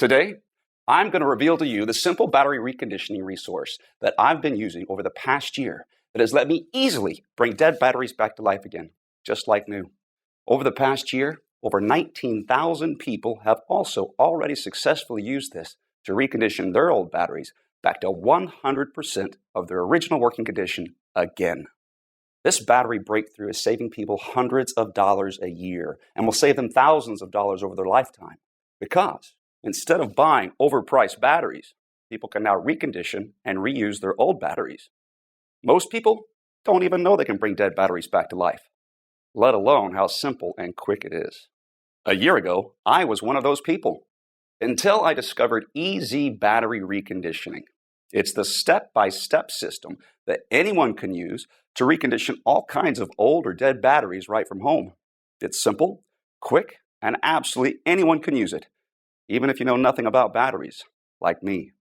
Today, I'm going to reveal to you the simple battery reconditioning resource that I've been using over the past year that has let me easily bring dead batteries back to life again, just like new. Over the past year, over 19,000 people have also already successfully used this to recondition their old batteries back to 100% of their original working condition again. This battery breakthrough is saving people hundreds of dollars a year and will save them thousands of dollars over their lifetime because instead of buying overpriced batteries, people can now recondition and reuse their old batteries. Most people don't even know they can bring dead batteries back to life, let alone how simple and quick it is. A year ago, I was one of those people until I discovered EZ Battery Reconditioning. It's the step-by-step system that anyone can use to recondition all kinds of old or dead batteries right from home. It's simple, quick, and absolutely anyone can use it, even if you know nothing about batteries, like me.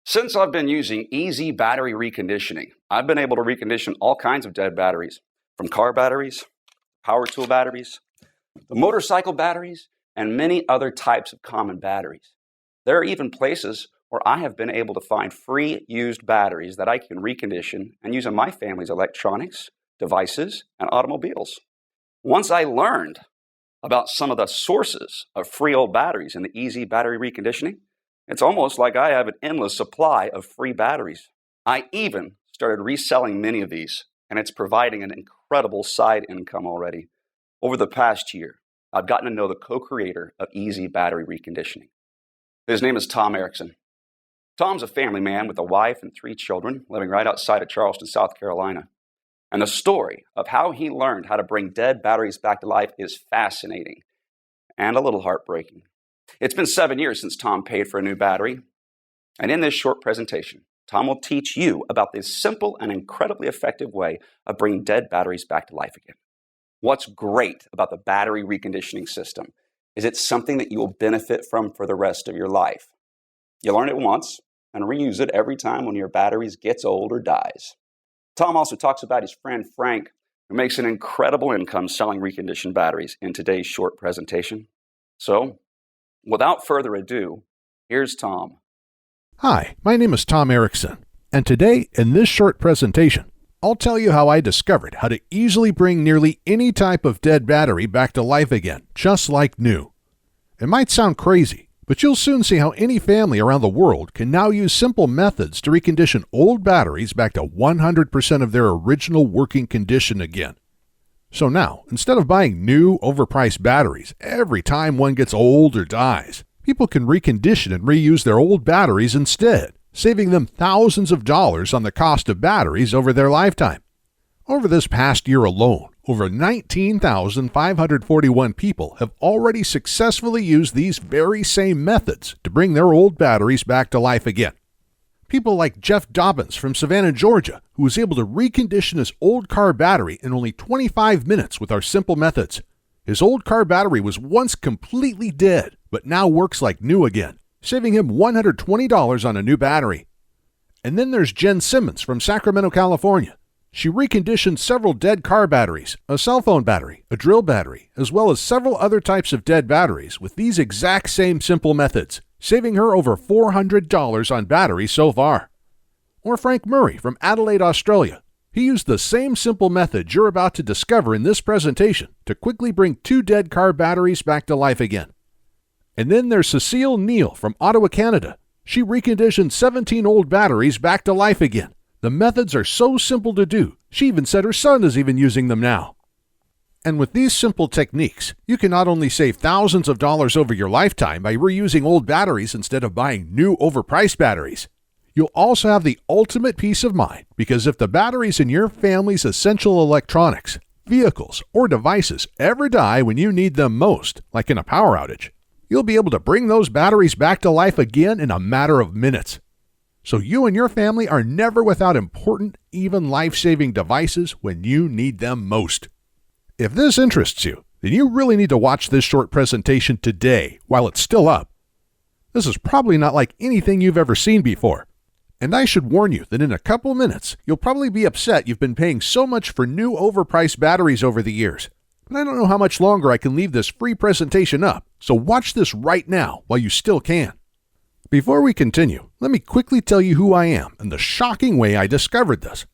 Since I've been using EZ Battery Reconditioning, I've been able to recondition all kinds of dead batteries, from car batteries, power tool batteries, the motorcycle batteries, and many other types of common batteries. There are even places where I have been able to find free used batteries that I can recondition and use in my family's electronics, devices, and automobiles. Once I learned about some of the sources of free old batteries in the EZ Battery Reconditioning, it's almost like I have an endless supply of free batteries. I even started reselling many of these, and it's providing an incredible side income already. Over the past year, I've gotten to know the co-creator of EZ Battery Reconditioning. His name is Tom Erickson. Tom's a family man with a wife and 3 children living right outside of Charleston, South Carolina. And the story of how he learned how to bring dead batteries back to life is fascinating and a little heartbreaking. It's been 7 years since Tom paid for a new battery. And in this short presentation, Tom will teach you about this simple and incredibly effective way of bringing dead batteries back to life again. What's great about the battery reconditioning system is it's something that you will benefit from for the rest of your life. You learn it once and reuse it every time one of your batteries gets old or dies. Tom also talks about his friend Frank, who makes an incredible income selling reconditioned batteries in today's short presentation. So, without further ado, here's Tom. Hi, my name is Tom Erickson, and today in this short presentation, I'll tell you how I discovered how to easily bring nearly any type of dead battery back to life again, just like new. It might sound crazy, but you'll soon see how any family around the world can now use simple methods to recondition old batteries back to 100% of their original working condition again. So now, instead of buying new, overpriced batteries every time one gets old or dies, people can recondition and reuse their old batteries instead, saving them thousands of dollars on the cost of batteries over their lifetime. Over this past year alone, over 19,541 people have already successfully used these very same methods to bring their old batteries back to life again. People like Jeff Dobbins from Savannah, Georgia, who was able to recondition his old car battery in only 25 minutes with our simple methods. His old car battery was once completely dead, but now works like new again, saving him $120 on a new battery. And then there's Jen Simmons from Sacramento, California. She reconditioned several dead car batteries, a cell phone battery, a drill battery, as well as several other types of dead batteries with these exact same simple methods, saving her over $400 on batteries so far. Or Frank Murray from Adelaide, Australia. He used the same simple method you're about to discover in this presentation to quickly bring 2 dead car batteries back to life again. And then there's Cecile Neal from Ottawa, Canada. She reconditioned 17 old batteries back to life again. The methods are so simple to do, she even said her son is even using them now. And with these simple techniques, you can not only save thousands of dollars over your lifetime by reusing old batteries instead of buying new overpriced batteries, you'll also have the ultimate peace of mind because if the batteries in your family's essential electronics, vehicles, or devices ever die when you need them most, like in a power outage, you'll be able to bring those batteries back to life again in a matter of minutes. So you and your family are never without important, even life-saving devices when you need them most. If this interests you, then you really need to watch this short presentation today while it's still up. This is probably not like anything you've ever seen before. And I should warn you that in a couple minutes, you'll probably be upset you've been paying so much for new overpriced batteries over the years. But I don't know how much longer I can leave this free presentation up, so watch this right now while you still can. Before we continue, let me quickly tell you who I am and the shocking way I discovered this.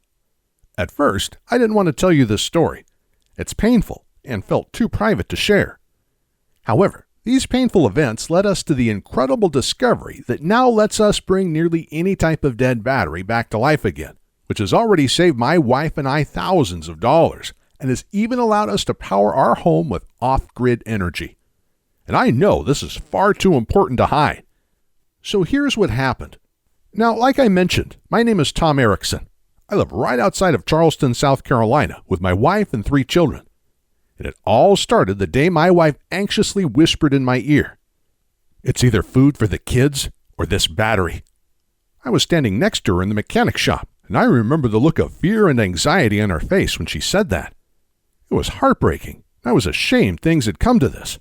At first, I didn't want to tell you this story. It's painful and felt too private to share. However, these painful events led us to the incredible discovery that now lets us bring nearly any type of dead battery back to life again, which has already saved my wife and I thousands of dollars and has even allowed us to power our home with off-grid energy. And I know this is far too important to hide. So here's what happened. Now, like I mentioned, my name is Tom Erickson. I live right outside of Charleston, South Carolina, with my wife and 3 children. And it all started the day my wife anxiously whispered in my ear, "It's either food for the kids or this battery." I was standing next to her in the mechanic shop, and I remember the look of fear and anxiety on her face when she said that. It was heartbreaking. I was ashamed things had come to this.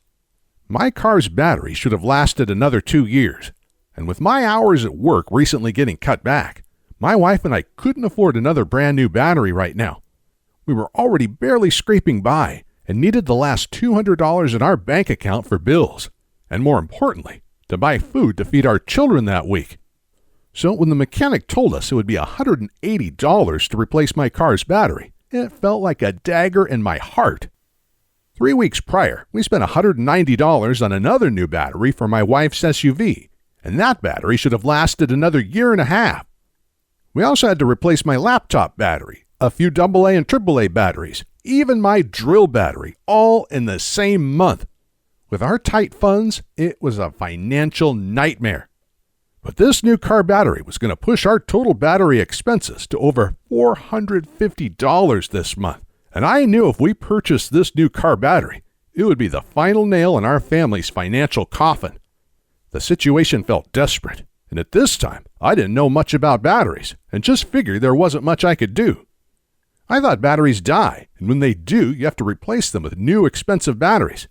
My car's battery should have lasted another 2 years, and with my hours at work recently getting cut back, my wife and I couldn't afford another brand new battery right now. We were already barely scraping by and needed the last $200 in our bank account for bills, and more importantly, to buy food to feed our children that week. So when the mechanic told us it would be $180 to replace my car's battery, it felt like a dagger in my heart. 3 weeks prior, we spent $190 on another new battery for my wife's SUV, and that battery should have lasted another year and a half. We also had to replace my laptop battery, a few AA and AAA batteries, even my drill battery, all in the same month. With our tight funds, it was a financial nightmare. But this new car battery was going to push our total battery expenses to over $450 this month. And I knew if we purchased this new car battery, it would be the final nail in our family's financial coffin. The situation felt desperate, and at this time, I didn't know much about batteries and just figured there wasn't much I could do. I thought batteries die, and when they do, you have to replace them with new expensive batteries.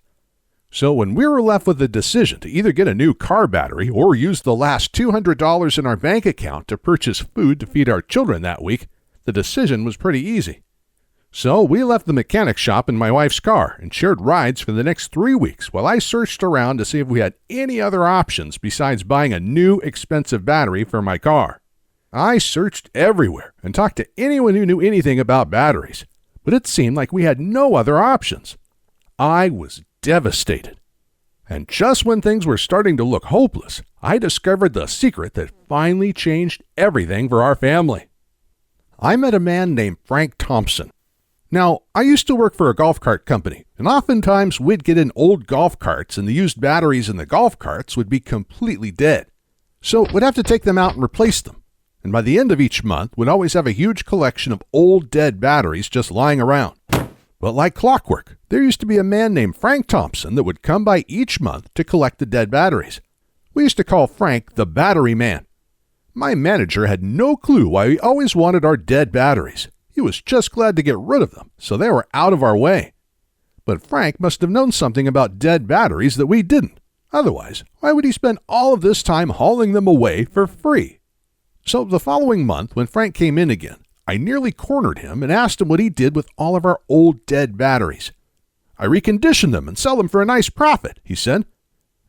So when we were left with the decision to either get a new car battery or use the last $200 in our bank account to purchase food to feed our children that week, the decision was pretty easy. So we left the mechanic shop in my wife's car and shared rides for the next 3 weeks while I searched around to see if we had any other options besides buying a new expensive battery for my car. I searched everywhere and talked to anyone who knew anything about batteries, but it seemed like we had no other options. I was devastated. And just when things were starting to look hopeless, I discovered the secret that finally changed everything for our family. I met a man named Frank Thompson. Now, I used to work for a golf cart company, and oftentimes we'd get in old golf carts and the used batteries in the golf carts would be completely dead. So we'd have to take them out and replace them. And by the end of each month, we'd always have a huge collection of old dead batteries just lying around. But like clockwork, there used to be a man named Frank Thompson that would come by each month to collect the dead batteries. We used to call Frank the Battery Man. My manager had no clue why we always wanted our dead batteries. He was just glad to get rid of them, so they were out of our way. But Frank must have known something about dead batteries that we didn't. Otherwise, why would he spend all of this time hauling them away for free? So the following month, when Frank came in again, I nearly cornered him and asked him what he did with all of our old dead batteries. "I recondition them and sell them for a nice profit," he said.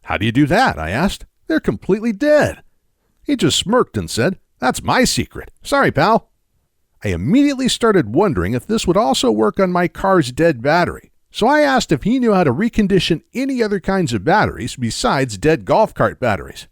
"How do you do that?" I asked. "They're completely dead." He just smirked and said, "That's my secret. Sorry, pal." I immediately started wondering if this would also work on my car's dead battery, so I asked if he knew how to recondition any other kinds of batteries besides dead golf cart batteries.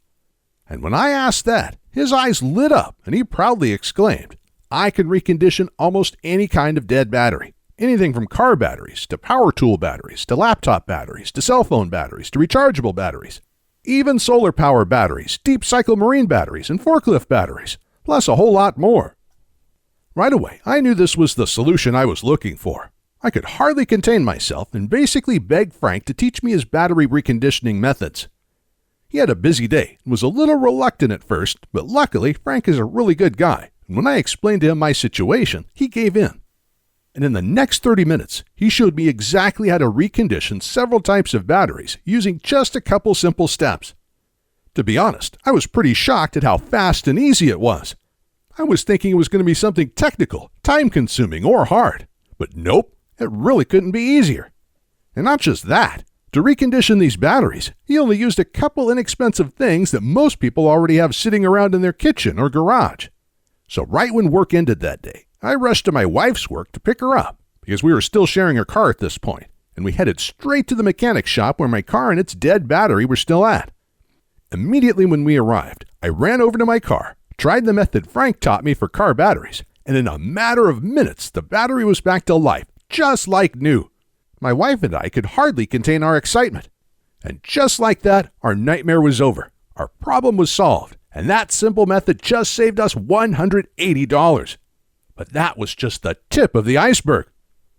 And when I asked that, his eyes lit up and he proudly exclaimed, "I can recondition almost any kind of dead battery. Anything from car batteries to power tool batteries to laptop batteries to cell phone batteries to rechargeable batteries. Even solar power batteries, deep cycle marine batteries, and forklift batteries, plus a whole lot more." Right away, I knew this was the solution I was looking for. I could hardly contain myself and basically begged Frank to teach me his battery reconditioning methods. He had a busy day and was a little reluctant at first, but luckily Frank is a really good guy, and when I explained to him my situation, he gave in. And in the next 30 minutes, he showed me exactly how to recondition several types of batteries using just a couple simple steps. To be honest, I was pretty shocked at how fast and easy it was. I was thinking it was going to be something technical, time-consuming, or hard. But nope, it really couldn't be easier. And not just that. To recondition these batteries, he only used a couple inexpensive things that most people already have sitting around in their kitchen or garage. So right when work ended that day, I rushed to my wife's work to pick her up, because we were still sharing a car at this point, and we headed straight to the mechanic shop where my car and its dead battery were still at. Immediately when we arrived, I ran over to my car, tried the method Frank taught me for car batteries, and in a matter of minutes, the battery was back to life, just like new. My wife and I could hardly contain our excitement. And just like that, our nightmare was over. Our problem was solved, and that simple method just saved us $180. But that was just the tip of the iceberg,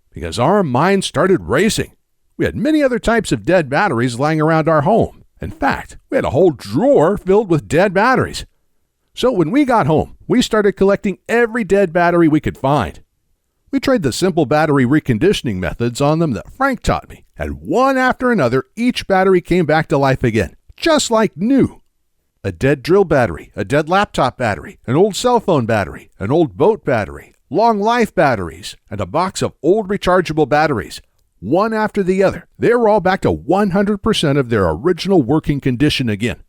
because our minds started racing. We had many other types of dead batteries lying around our home. In fact, we had a whole drawer filled with dead batteries. So when we got home, we started collecting every dead battery we could find. We tried the simple battery reconditioning methods on them that Frank taught me, and one after another, each battery came back to life again, just like new. A dead drill battery, a dead laptop battery, an old cell phone battery, an old boat battery, long life batteries, and a box of old rechargeable batteries. One after the other, they were all back to 100% of their original working condition again.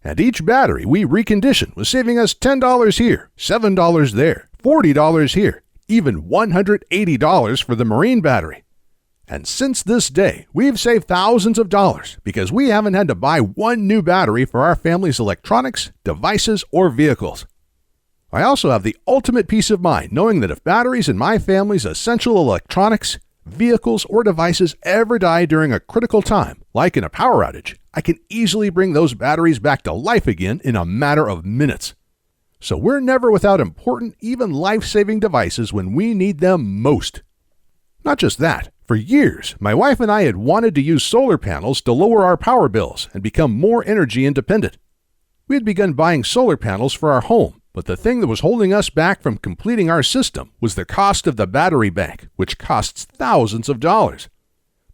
And each battery we reconditioned was saving us $10 here, $7 there, $40 here, even $180 for the marine battery. And since this day, we've saved thousands of dollars because we haven't had to buy one new battery for our family's electronics, devices, or vehicles. I also have the ultimate peace of mind knowing that if batteries in my family's essential electronics, vehicles, or devices ever die during a critical time, like in a power outage, I can easily bring those batteries back to life again in a matter of minutes. So we're never without important, even life-saving devices when we need them most. Not just that, for years, my wife and I had wanted to use solar panels to lower our power bills and become more energy independent. We had begun buying solar panels for our home, but the thing that was holding us back from completing our system was the cost of the battery bank, which costs thousands of dollars.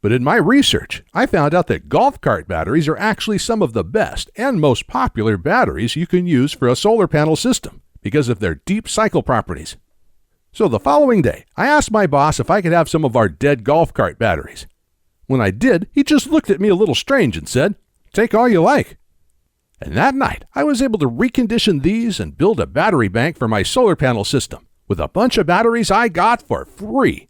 But in my research, I found out that golf cart batteries are actually some of the best and most popular batteries you can use for a solar panel system because of their deep cycle properties. So the following day, I asked my boss if I could have some of our dead golf cart batteries. When I did, he just looked at me a little strange and said, "Take all you like." And that night, I was able to recondition these and build a battery bank for my solar panel system with a bunch of batteries I got for free.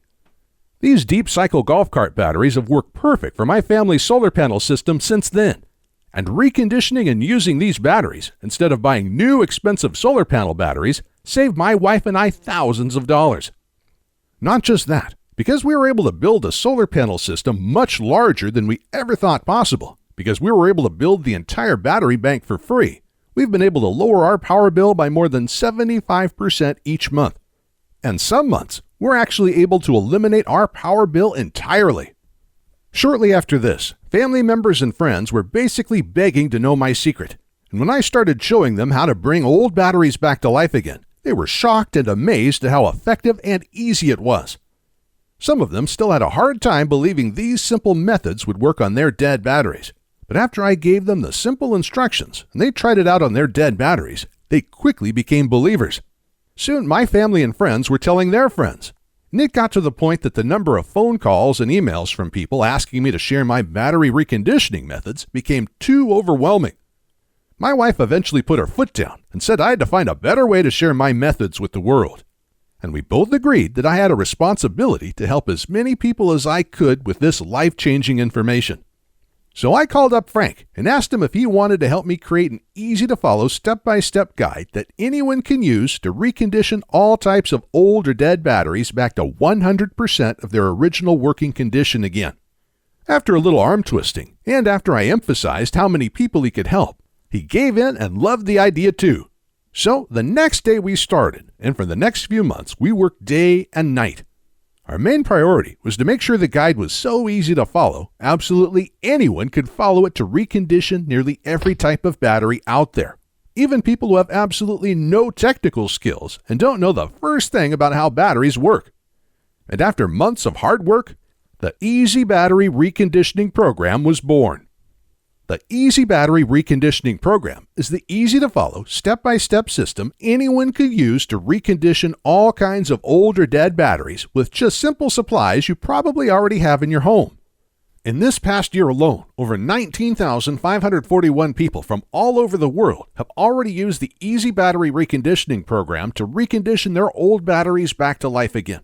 These deep cycle golf cart batteries have worked perfect for my family's solar panel system since then. And reconditioning and using these batteries, instead of buying new expensive solar panel batteries, saved my wife and I thousands of dollars. Not just that, because we were able to build a solar panel system much larger than we ever thought possible, because we were able to build the entire battery bank for free, we've been able to lower our power bill by more than 75% each month. And some months, we're actually able to eliminate our power bill entirely. Shortly after this, family members and friends were basically begging to know my secret. And when I started showing them how to bring old batteries back to life again, they were shocked and amazed at how effective and easy it was. Some of them still had a hard time believing these simple methods would work on their dead batteries. But after I gave them the simple instructions and they tried it out on their dead batteries, they quickly became believers. Soon my family and friends were telling their friends. And it got to the point that the number of phone calls and emails from people asking me to share my battery reconditioning methods became too overwhelming. My wife eventually put her foot down and said I had to find a better way to share my methods with the world. And we both agreed that I had a responsibility to help as many people as I could with this life-changing information. So I called up Frank and asked him if he wanted to help me create an easy-to-follow step-by-step guide that anyone can use to recondition all types of old or dead batteries back to 100% of their original working condition again. After a little arm twisting, and after I emphasized how many people he could help, he gave in and loved the idea too. So the next day we started, and for the next few months we worked day and night. Our main priority was to make sure the guide was so easy to follow, absolutely anyone could follow it to recondition nearly every type of battery out there. Even people who have absolutely no technical skills and don't know the first thing about how batteries work. And after months of hard work, the Easy Battery Reconditioning Program was born. The Easy Battery Reconditioning Program is the easy-to-follow, step-by-step system anyone could use to recondition all kinds of old or dead batteries with just simple supplies you probably already have in your home. In this past year alone, over 19,541 people from all over the world have already used the Easy Battery Reconditioning program to recondition their old batteries back to life again.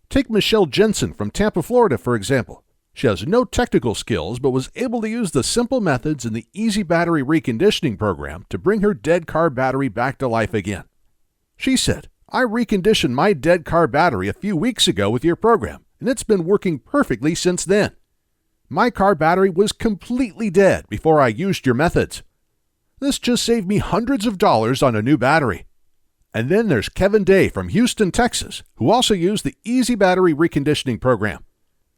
Take Michelle Jensen from Tampa, Florida, for example. She has no technical skills, but was able to use the simple methods in the Easy Battery Reconditioning program to bring her dead car battery back to life again. She said, "I reconditioned my dead car battery a few weeks ago with your program, and it's been working perfectly since then. My car battery was completely dead before I used your methods. This just saved me hundreds of dollars on a new battery." And then there's Kevin Day from Houston, Texas, who also used the Easy Battery Reconditioning program.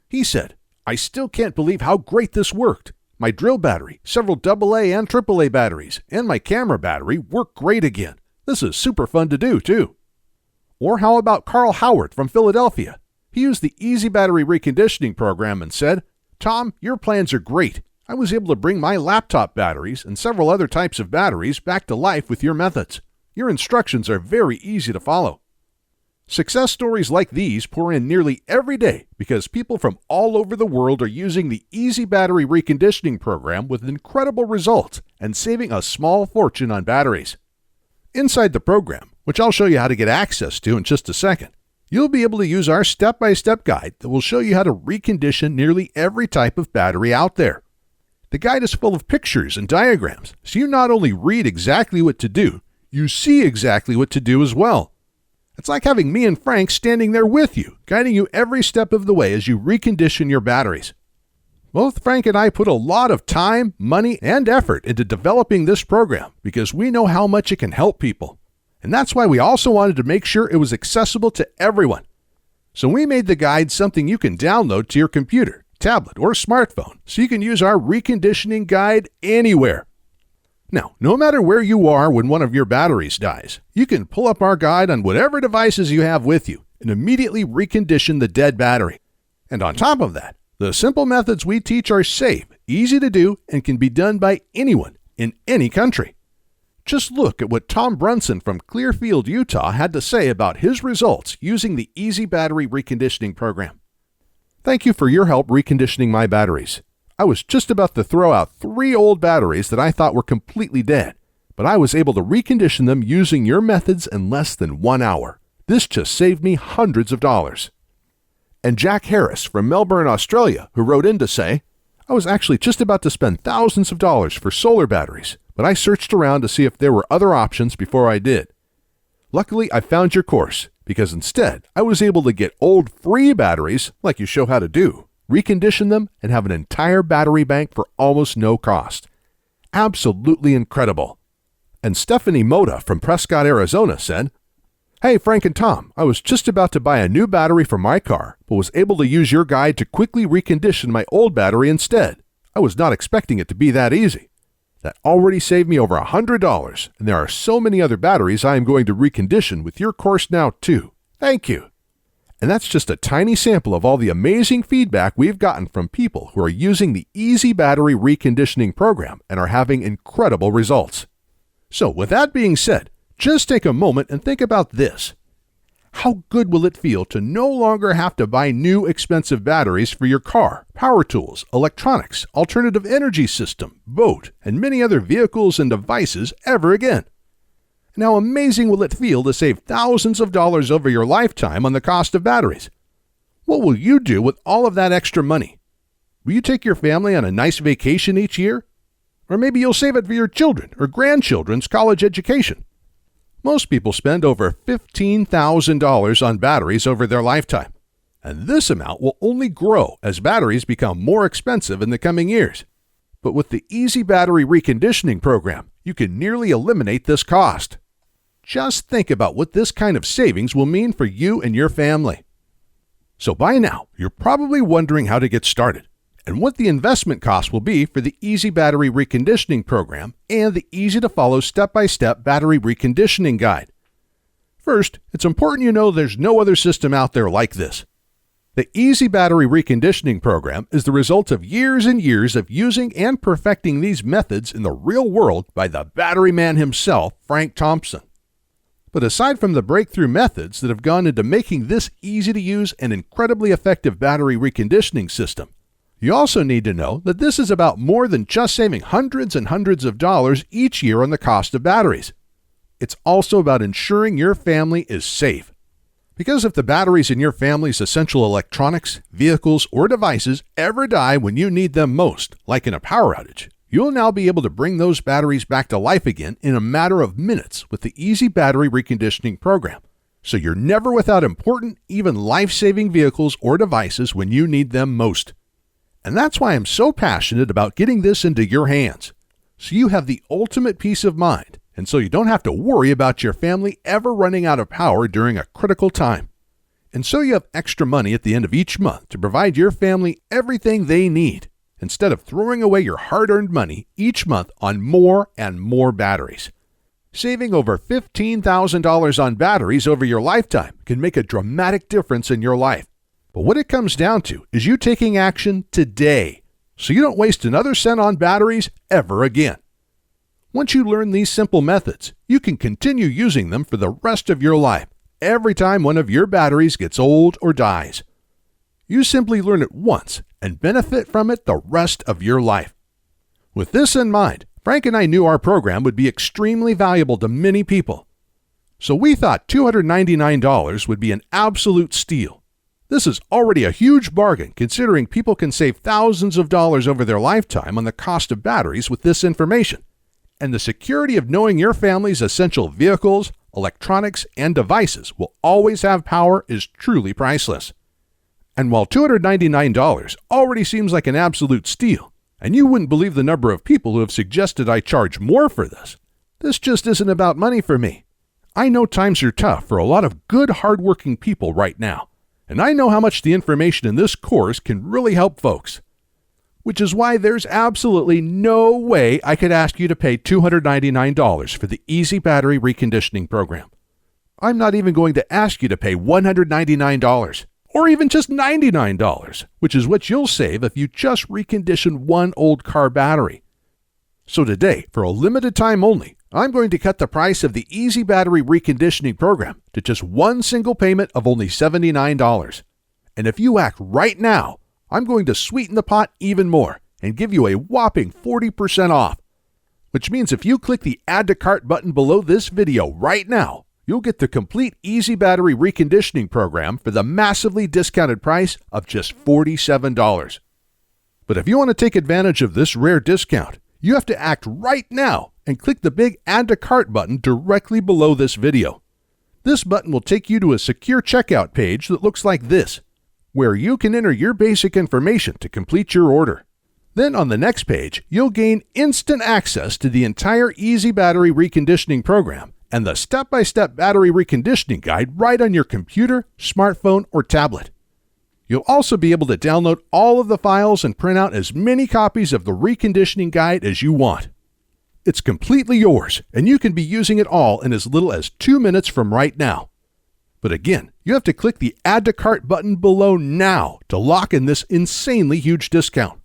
He said, "I still can't believe how great this worked. My drill battery, several AA and AAA batteries, and my camera battery work great again. This is super fun to do, too." Or how about Carl Howard from Philadelphia? He used the Easy Battery Reconditioning program and said, "Tom, your plans are great. I was able to bring my laptop batteries and several other types of batteries back to life with your methods. Your instructions are very easy to follow." Success stories like these pour in nearly every day because people from all over the world are using the Easy Battery Reconditioning program with incredible results and saving a small fortune on batteries. Inside the program, which I'll show you how to get access to in just a second, you'll be able to use our step-by-step guide that will show you how to recondition nearly every type of battery out there. The guide is full of pictures and diagrams, so you not only read exactly what to do, you see exactly what to do as well. It's like having me and Frank standing there with you, guiding you every step of the way as you recondition your batteries. Both Frank and I put a lot of time, money, and effort into developing this program because we know how much it can help people. And that's why we also wanted to make sure it was accessible to everyone. So we made the guide something you can download to your computer, tablet, or smartphone so you can use our reconditioning guide anywhere. Now, no matter where you are when one of your batteries dies, you can pull up our guide on whatever devices you have with you and immediately recondition the dead battery. And on top of that, the simple methods we teach are safe, easy to do, and can be done by anyone in any country. Just look at what Tom Brunson from Clearfield, Utah had to say about his results using the Easy Battery Reconditioning program. "Thank you for your help reconditioning my batteries. I was just about to throw out 3 old batteries that I thought were completely dead, but I was able to recondition them using your methods in less than 1 hour. This just saved me hundreds of dollars." And Jack Harris from Melbourne, Australia, who wrote in to say, "I was actually just about to spend thousands of dollars for solar batteries, but I searched around to see if there were other options before I did. Luckily, I found your course, because instead, I was able to get old free batteries, like you show how to do, recondition them, and have an entire battery bank for almost no cost. Absolutely incredible." And Stephanie Moda from Prescott, Arizona said, "Hey, Frank and Tom, I was just about to buy a new battery for my car, but was able to use your guide to quickly recondition my old battery instead. I was not expecting it to be that easy. That already saved me over $100, and there are so many other batteries I am going to recondition with your course now, too. Thank you." And that's just a tiny sample of all the amazing feedback we've gotten from people who are using the Easy Battery Reconditioning program and are having incredible results. So with that being said, just take a moment and think about this. How good will it feel to no longer have to buy new expensive batteries for your car, power tools, electronics, alternative energy system, boat, and many other vehicles and devices ever again? And how amazing will it feel to save thousands of dollars over your lifetime on the cost of batteries? What will you do with all of that extra money? Will you take your family on a nice vacation each year? Or maybe you'll save it for your children or grandchildren's college education. Most people spend over $15,000 on batteries over their lifetime, and this amount will only grow as batteries become more expensive in the coming years. But with the Easy Battery Reconditioning program, you can nearly eliminate this cost. Just think about what this kind of savings will mean for you and your family. So by now, you're probably wondering how to get started and what the investment cost will be for the Easy Battery Reconditioning program and the easy-to-follow step-by-step battery reconditioning guide. First, it's important you know there's no other system out there like this. The Easy Battery Reconditioning program is the result of years and years of using and perfecting these methods in the real world by the battery man himself, Frank Thompson. But aside from the breakthrough methods that have gone into making this easy-to-use and incredibly effective battery reconditioning system, You also need to know that this is about more than just saving hundreds and hundreds of dollars each year on the cost of batteries. It's also about ensuring your family is safe. Because if the batteries in your family's essential electronics, vehicles, or devices ever die when you need them most, like in a power outage, you'll now be able to bring those batteries back to life again in a matter of minutes with the Easy Battery Reconditioning program. So you're never without important, even life-saving vehicles or devices when you need them most. And that's why I'm so passionate about getting this into your hands, so you have the ultimate peace of mind, and so you don't have to worry about your family ever running out of power during a critical time. And so you have extra money at the end of each month to provide your family everything they need, instead of throwing away your hard-earned money each month on more and more batteries. Saving over $15,000 on batteries over your lifetime can make a dramatic difference in your life. But what it comes down to is you taking action today, so you don't waste another cent on batteries ever again. Once you learn these simple methods, you can continue using them for the rest of your life, every time one of your batteries gets old or dies. You simply learn it once and benefit from it the rest of your life. With this in mind, Frank and I knew our program would be extremely valuable to many people. So we thought $299 would be an absolute steal. This is already a huge bargain considering people can save thousands of dollars over their lifetime on the cost of batteries with this information. And the security of knowing your family's essential vehicles, electronics, and devices will always have power is truly priceless. And while $299 already seems like an absolute steal, and you wouldn't believe the number of people who have suggested I charge more for this just isn't about money for me. I know times are tough for a lot of good, hardworking people right now, and I know how much the information in this course can really help folks. Which is why there's absolutely no way I could ask you to pay $299 for the Easy Battery Reconditioning program. I'm not even going to ask you to pay $199, or even just $99, which is what you'll save if you just recondition one old car battery. So today, for a limited time only, I'm going to cut the price of the Easy Battery Reconditioning program to just one single payment of only $79. And if you act right now, I'm going to sweeten the pot even more and give you a whopping 40% off. Which means if you click the Add to Cart button below this video right now, you'll get the complete Easy Battery Reconditioning program for the massively discounted price of just $47. But if you want to take advantage of this rare discount, you have to act right now and click the big Add to Cart button directly below this video. This button will take you to a secure checkout page that looks like this, where you can enter your basic information to complete your order. Then on the next page, you'll gain instant access to the entire Easy Battery Reconditioning program and the step-by-step battery reconditioning guide right on your computer, smartphone, or tablet. You'll also be able to download all of the files and print out as many copies of the reconditioning guide as you want. It's completely yours, and you can be using it all in as little as 2 minutes from right now. But again, you have to click the Add to Cart button below now to lock in this insanely huge discount.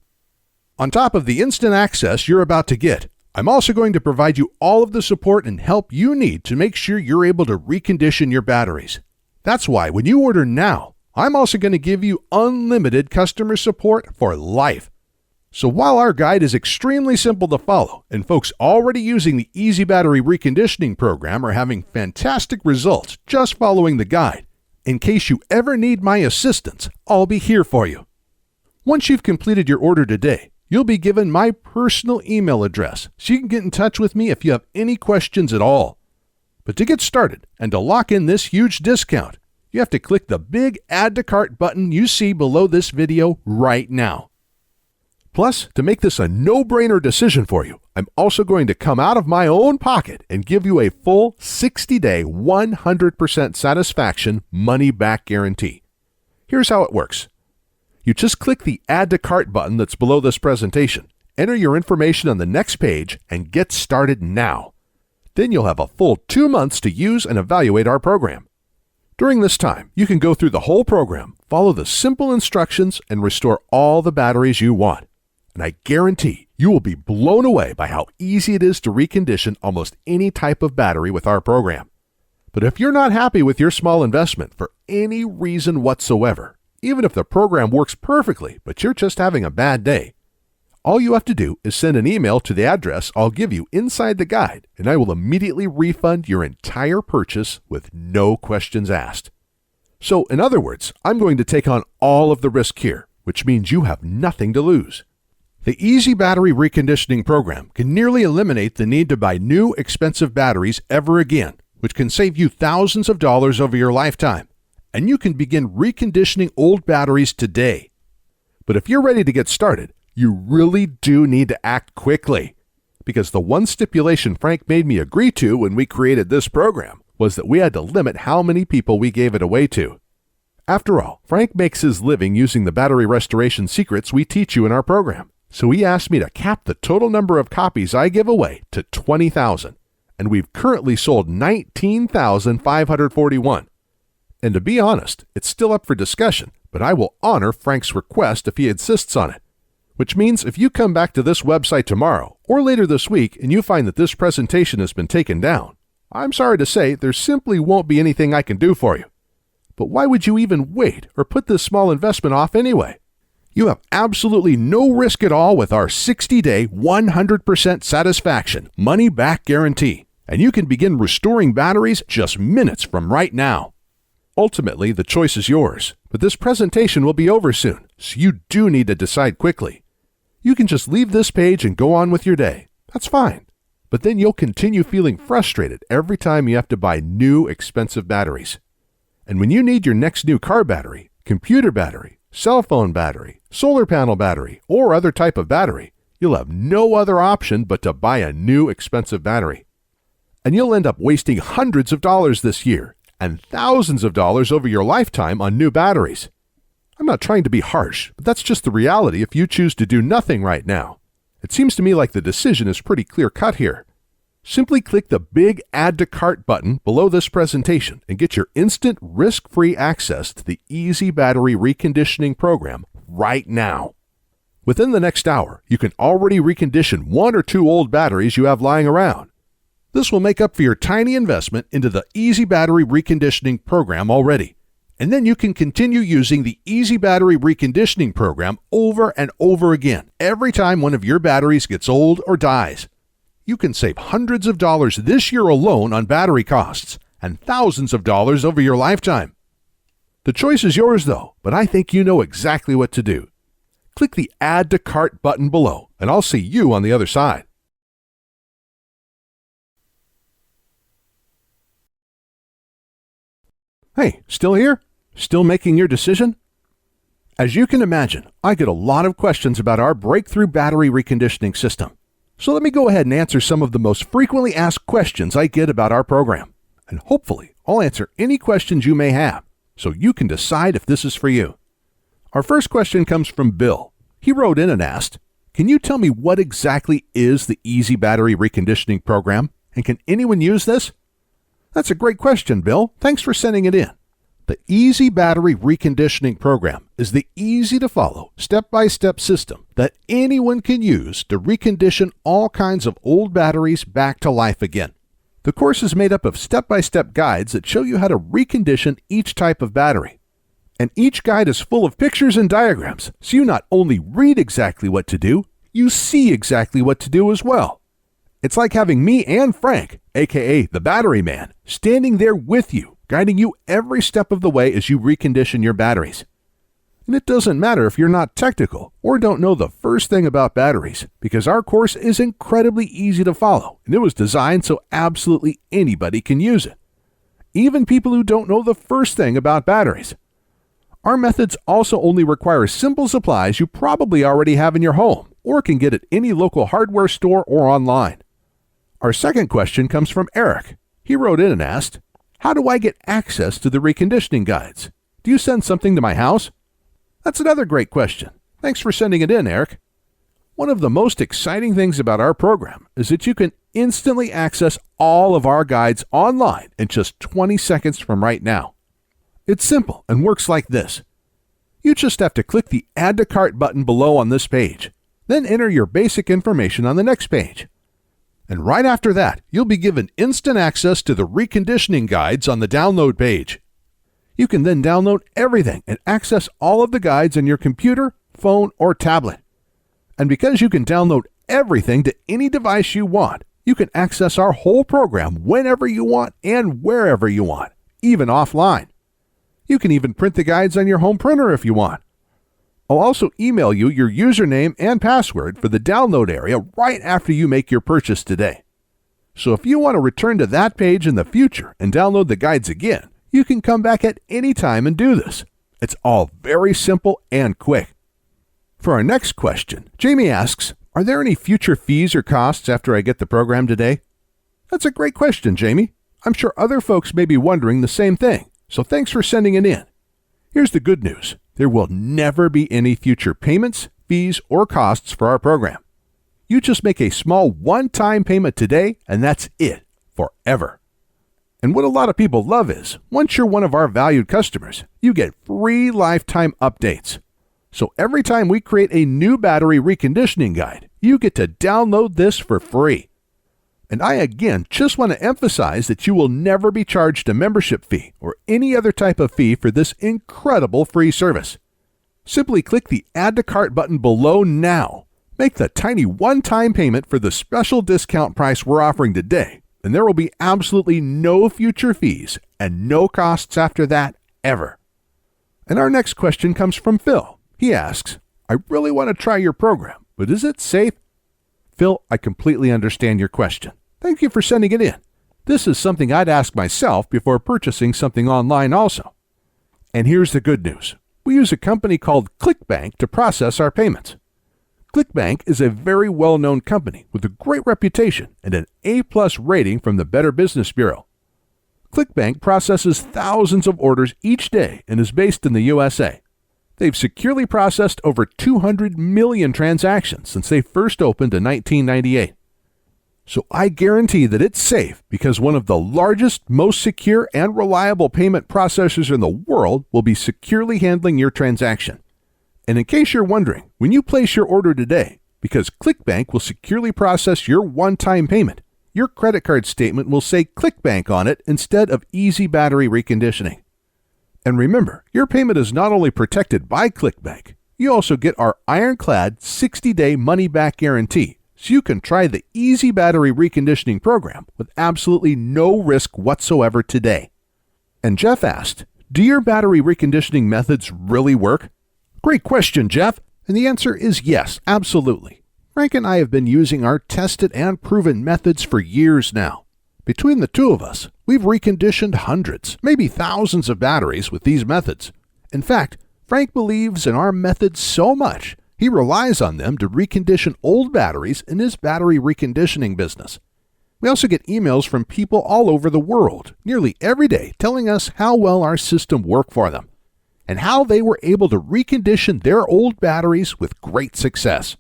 On top of the instant access you're about to get, I'm also going to provide you all of the support and help you need to make sure you're able to recondition your batteries. That's why when you order now, I'm also going to give you unlimited customer support for life. So while our guide is extremely simple to follow, and folks already using the Easy Battery Reconditioning program are having fantastic results just following the guide, in case you ever need my assistance, I'll be here for you. Once you've completed your order today, you'll be given my personal email address so you can get in touch with me if you have any questions at all. But to get started and to lock in this huge discount, you have to click the big Add to Cart button you see below this video right now. Plus, to make this a no-brainer decision for you, I'm also going to come out of my own pocket and give you a full 60-day, 100% satisfaction money-back guarantee. Here's how it works. You just click the Add to Cart button that's below this presentation, enter your information on the next page, and get started now. Then you'll have a full 2 months to use and evaluate our program. During this time, you can go through the whole program, follow the simple instructions, and restore all the batteries you want. And I guarantee you will be blown away by how easy it is to recondition almost any type of battery with our program. But if you're not happy with your small investment for any reason whatsoever, even if the program works perfectly, but you're just having a bad day. All you have to do is send an email to the address I'll give you inside the guide, and I will immediately refund your entire purchase with no questions asked. So, in other words, I'm going to take on all of the risk here, which means you have nothing to lose. The Easy Battery Reconditioning Program can nearly eliminate the need to buy new, expensive batteries ever again, which can save you thousands of dollars over your lifetime. And you can begin reconditioning old batteries today. But if you're ready to get started, you really do need to act quickly. Because the one stipulation Frank made me agree to when we created this program was that we had to limit how many people we gave it away to. After all, Frank makes his living using the battery restoration secrets we teach you in our program. So he asked me to cap the total number of copies I give away to 20,000. And we've currently sold 19,541. And to be honest, it's still up for discussion, but I will honor Frank's request if he insists on it. Which means if you come back to this website tomorrow or later this week and you find that this presentation has been taken down, I'm sorry to say there simply won't be anything I can do for you. But why would you even wait or put this small investment off anyway? You have absolutely no risk at all with our 60-day, 100% satisfaction, money-back guarantee, and you can begin restoring batteries just minutes from right now. Ultimately, the choice is yours, but this presentation will be over soon, so you do need to decide quickly. You can just leave this page and go on with your day. That's fine. But then you'll continue feeling frustrated every time you have to buy new, expensive batteries. And when you need your next new car battery, computer battery, cell phone battery, solar panel battery, or other type of battery, you'll have no other option but to buy a new, expensive battery. And you'll end up wasting hundreds of dollars this year and thousands of dollars over your lifetime on new batteries. I'm not trying to be harsh, but that's just the reality if you choose to do nothing right now. It seems to me like the decision is pretty clear-cut here. Simply click the big Add to Cart button below this presentation and get your instant risk-free access to the Easy Battery Reconditioning Program right now. Within the next hour, you can already recondition 1 or 2 old batteries you have lying around. This will make up for your tiny investment into the Easy Battery Reconditioning Program already. And then you can continue using the Easy Battery Reconditioning Program over and over again every time one of your batteries gets old or dies. You can save hundreds of dollars this year alone on battery costs and thousands of dollars over your lifetime. The choice is yours though, but I think you know exactly what to do. Click the Add to Cart button below and I'll see you on the other side. Hey, still here? Still making your decision? As you can imagine, I get a lot of questions about our breakthrough battery reconditioning system. So let me go ahead and answer some of the most frequently asked questions I get about our program. And hopefully, I'll answer any questions you may have, so you can decide if this is for you. Our first question comes from Bill. He wrote in and asked, "Can you tell me what exactly is the Easy Battery Reconditioning Program, and can anyone use this?" That's a great question, Bill. Thanks for sending it in. The Easy Battery Reconditioning Program is the easy-to-follow, step-by-step system that anyone can use to recondition all kinds of old batteries back to life again. The course is made up of step-by-step guides that show you how to recondition each type of battery. And each guide is full of pictures and diagrams, so you not only read exactly what to do, you see exactly what to do as well. It's like having me and Frank, aka the Battery Man, standing there with you, guiding you every step of the way as you recondition your batteries. And it doesn't matter if you're not technical or don't know the first thing about batteries, because our course is incredibly easy to follow, and it was designed so absolutely anybody can use it. Even people who don't know the first thing about batteries. Our methods also only require simple supplies you probably already have in your home, or can get at any local hardware store or online. Our second question comes from Eric. He wrote in and asked, "How do I get access to the reconditioning guides? Do you send something to my house?" That's another great question. Thanks for sending it in, Eric. One of the most exciting things about our program is that you can instantly access all of our guides online in just 20 seconds from right now. It's simple and works like this. You just have to click the Add to Cart button below on this page, then enter your basic information on the next page. And right after that, you'll be given instant access to the reconditioning guides on the download page. You can then download everything and access all of the guides on your computer, phone, or tablet. And because you can download everything to any device you want, you can access our whole program whenever you want and wherever you want, even offline. You can even print the guides on your home printer if you want. I'll also email you your username and password for the download area right after you make your purchase today. So if you want to return to that page in the future and download the guides again, you can come back at any time and do this. It's all very simple and quick. For our next question, Jamie asks, are there any future fees or costs after I get the program today? That's a great question, Jamie. I'm sure other folks may be wondering the same thing, so thanks for sending it in. Here's the good news. There will never be any future payments, fees, or costs for our program. You just make a small one-time payment today, and that's it, forever. And what a lot of people love is, once you're one of our valued customers, you get free lifetime updates. So every time we create a new battery reconditioning guide, you get to download this for free. And I again just want to emphasize that you will never be charged a membership fee or any other type of fee for this incredible free service. Simply click the Add to Cart button below now. Make the tiny one-time payment for the special discount price we're offering today, and there will be absolutely no future fees and no costs after that ever. And our next question comes from Phil. He asks, I really want to try your program, but is it safe? Phil, I completely understand your question. Thank you for sending it in. This is something I'd ask myself before purchasing something online also. And here's the good news. We use a company called ClickBank to process our payments. ClickBank is a very well-known company with a great reputation and an A+ rating from the Better Business Bureau. ClickBank processes thousands of orders each day and is based in the USA. They've securely processed over 200 million transactions since they first opened in 1998. So I guarantee that it's safe because one of the largest, most secure, and reliable payment processors in the world will be securely handling your transaction. And in case you're wondering, when you place your order today, because ClickBank will securely process your one-time payment, your credit card statement will say ClickBank on it instead of Easy Battery Reconditioning. And remember, your payment is not only protected by ClickBank, you also get our ironclad 60-day money-back guarantee, so you can try the Easy Battery Reconditioning program with absolutely no risk whatsoever today. And Jeff asked, do your battery reconditioning methods really work? Great question, Jeff. And the answer is yes, absolutely. Frank and I have been using our tested and proven methods for years now. Between the two of us, we've reconditioned hundreds, maybe thousands of batteries with these methods. In fact, Frank believes in our methods so much, he relies on them to recondition old batteries in his battery reconditioning business. We also get emails from people all over the world, nearly every day, telling us how well our system worked for them and how they were able to recondition their old batteries with great success.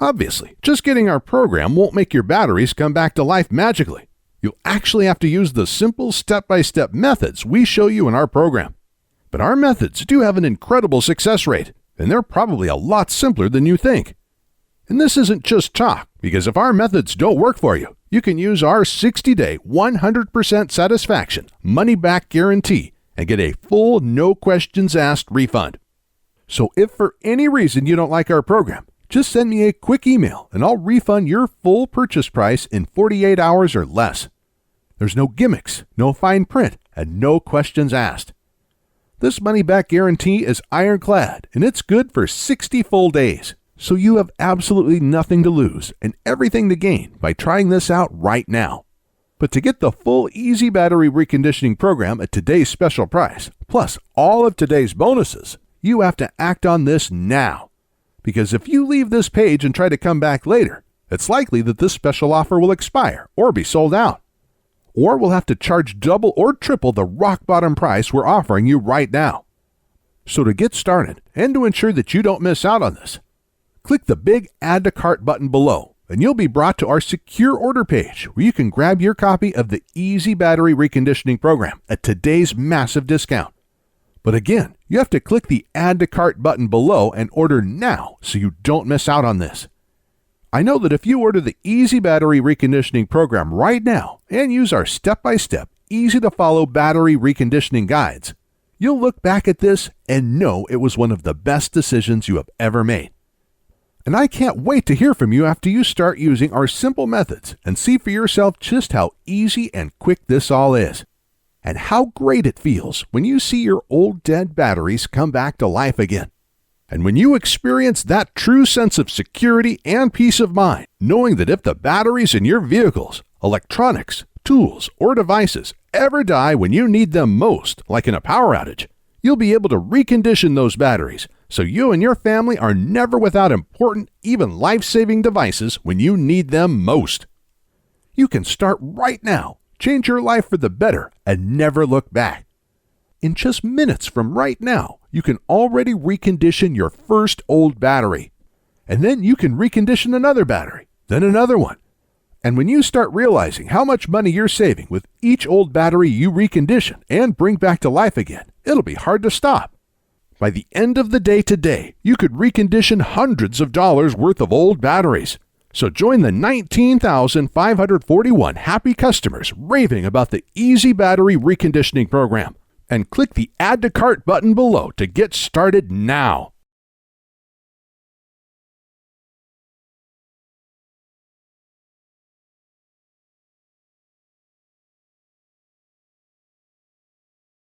Obviously, just getting our program won't make your batteries come back to life magically. You'll actually have to use the simple step-by-step methods we show you in our program. But our methods do have an incredible success rate, and they're probably a lot simpler than you think. And this isn't just talk, because if our methods don't work for you, you can use our 60-day, 100% satisfaction, money-back guarantee and get a full, no-questions-asked refund. So if for any reason you don't like our program, just send me a quick email and I'll refund your full purchase price in 48 hours or less. There's no gimmicks, no fine print, and no questions asked. This money-back guarantee is ironclad, and it's good for 60 full days. So you have absolutely nothing to lose and everything to gain by trying this out right now. But to get the full Easy Battery Reconditioning program at today's special price, plus all of today's bonuses, you have to act on this now. Because if you leave this page and try to come back later, it's likely that this special offer will expire or be sold out. Or we'll have to charge double or triple the rock bottom price we're offering you right now. So to get started and to ensure that you don't miss out on this, click the big Add to Cart button below and you'll be brought to our secure order page where you can grab your copy of the Easy Battery Reconditioning program at today's massive discount. But again, you have to click the Add to Cart button below and order now so you don't miss out on this. I know that if you order the Easy Battery Reconditioning program right now and use our step-by-step, easy-to-follow battery reconditioning guides, You'll look back at this and know it was one of the best decisions you have ever made. And I can't wait to hear from you after you start using our simple methods and see for yourself just how easy and quick this all is, and how great it feels when you see your old dead batteries come back to life again. And when you experience that true sense of security and peace of mind, knowing that if the batteries in your vehicles, electronics, tools, or devices ever die when you need them most, like in a power outage, you'll be able to recondition those batteries so you and your family are never without important, even life-saving devices when you need them most. You can start right now, change your life for the better, and never look back. In just minutes from right now, you can already recondition your first old battery. And then you can recondition another battery, then another one. And when you start realizing how much money you're saving with each old battery you recondition and bring back to life again, it'll be hard to stop. By the end of the day today, you could recondition hundreds of dollars worth of old batteries. So join the 19,541 happy customers raving about the Easy Battery Reconditioning Program and click the Add to Cart button below to get started now.